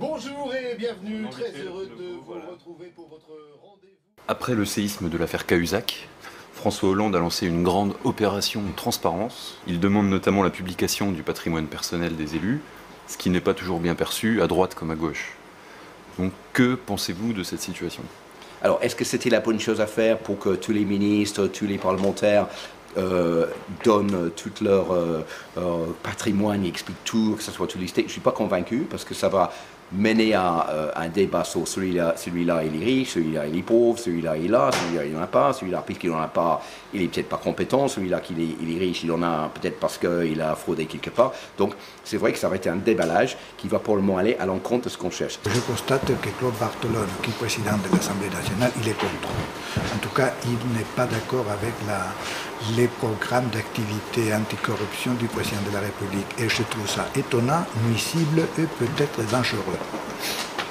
Bonjour et bienvenue, très heureux de vous retrouver pour votre rendez-vous. Après le séisme de l'affaire Cahuzac, François Hollande a lancé une grande opération de transparence. Il demande notamment la publication du patrimoine personnel des élus, ce qui n'est pas toujours bien perçu, à droite comme à gauche. Donc que pensez-vous de cette situation ? Alors, est-ce que c'était la bonne chose à faire pour que tous les ministres, tous les parlementaires donnent tout leur patrimoine, expliquent tout, que ce soit tout listé? Je ne suis pas convaincu parce que ça va mener à un débat sur celui-là il est riche, celui-là il est pauvre, celui-là il a, celui-là il n'en a pas, celui-là puisqu'il n'en a pas, il est peut-être pas compétent, celui-là il est riche, il en a peut-être parce qu'il a fraudé quelque part. Donc c'est vrai que ça va être un déballage qui va probablement aller à l'encontre de ce qu'on cherche. Je constate que Claude Barthelone, qui est président de l'Assemblée nationale, il est contre. En tout cas, il n'est pas d'accord avec les programmes d'activité anticorruption du président de la République. Et je trouve ça étonnant, nuisible et peut-être dangereux.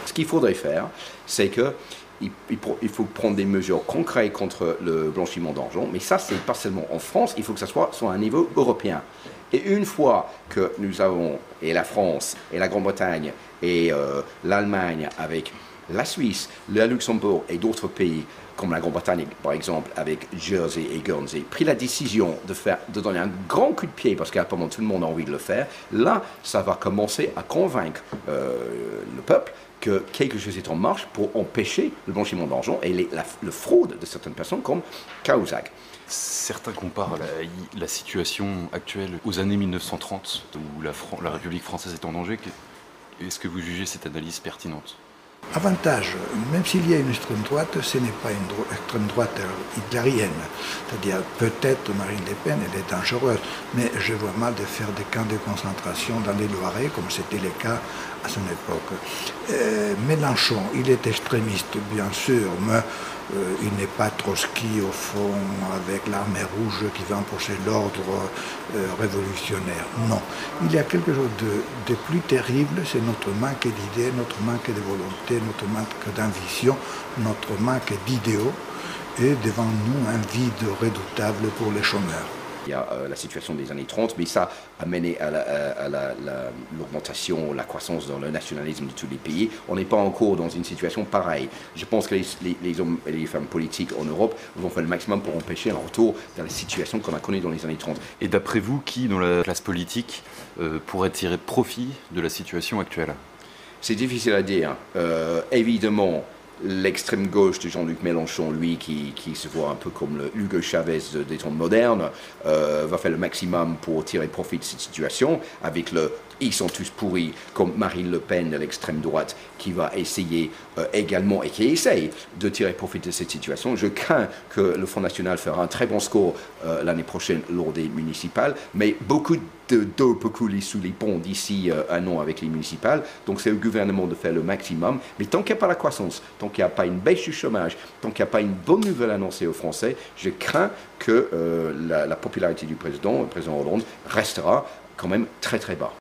Ce qu'il faudrait faire, c'est qu'il faut prendre des mesures concrètes contre le blanchiment d'argent, mais ça, c'est pas seulement en France, il faut que ça soit sur un niveau européen. Et une fois que nous avons, et la France, et la Grande-Bretagne, et l'Allemagne, avec la Suisse, le Luxembourg et d'autres pays, comme la Grande-Bretagne par exemple, avec Jersey et Guernsey, pris la décision de donner un grand coup de pied, parce qu'apparemment tout le monde a envie de le faire, là, ça va commencer à convaincre le peuple que quelque chose est en marche pour empêcher le blanchiment d'argent et le fraude de certaines personnes comme Cahuzac. Certains comparent la situation actuelle aux années 1930, où la République française est en danger. Est-ce que vous jugez cette analyse pertinente ? Avantage, même s'il y a une extrême droite, ce n'est pas une extrême droite hitlérienne. C'est-à-dire, peut-être Marine Le Pen, elle est dangereuse, mais je vois mal de faire des camps de concentration dans les Loiret, comme c'était le cas à son époque. Mélenchon, il est extrémiste, bien sûr, mais il n'est pas Trotsky, au fond, avec l'armée rouge qui va imposer l'ordre révolutionnaire. Non. Il y a quelque chose de plus terrible, c'est notre manque d'idées, notre manque de volonté, notre manque d'ambition, notre manque d'idéaux, et devant nous un vide redoutable pour les chômeurs. Il y a la situation des années 30, mais ça a mené à l'augmentation, la croissance dans le nationalisme de tous les pays. On n'est pas encore dans une situation pareille. Je pense que les hommes et les femmes politiques en Europe vont faire le maximum pour empêcher un retour dans la situation qu'on a connue dans les années 30. Et d'après vous, qui dans la classe politique pourrait tirer profit de la situation actuelle ? C'est difficile à dire. Évidemment, l'extrême gauche de Jean-Luc Mélenchon, lui qui se voit un peu comme le Hugo Chavez des temps modernes, va faire le maximum pour tirer profit de cette situation, avec le « ils sont tous pourris » comme Marine Le Pen de l'extrême droite, qui va essayer également, et qui essaye de tirer profit de cette situation. Je crains que le Front National fera un très bon score l'année prochaine lors des municipales, mais beaucoup d'eau peut couler sous les ponts d'ici un an avec les municipales, donc c'est au gouvernement de faire le maximum, mais tant qu'il n'y a pas la croissance, tant qu'il n'y a pas une baisse du chômage, tant qu'il n'y a pas une bonne nouvelle annoncée aux Français, je crains que la popularité du président, le président Hollande, restera quand même très très bas.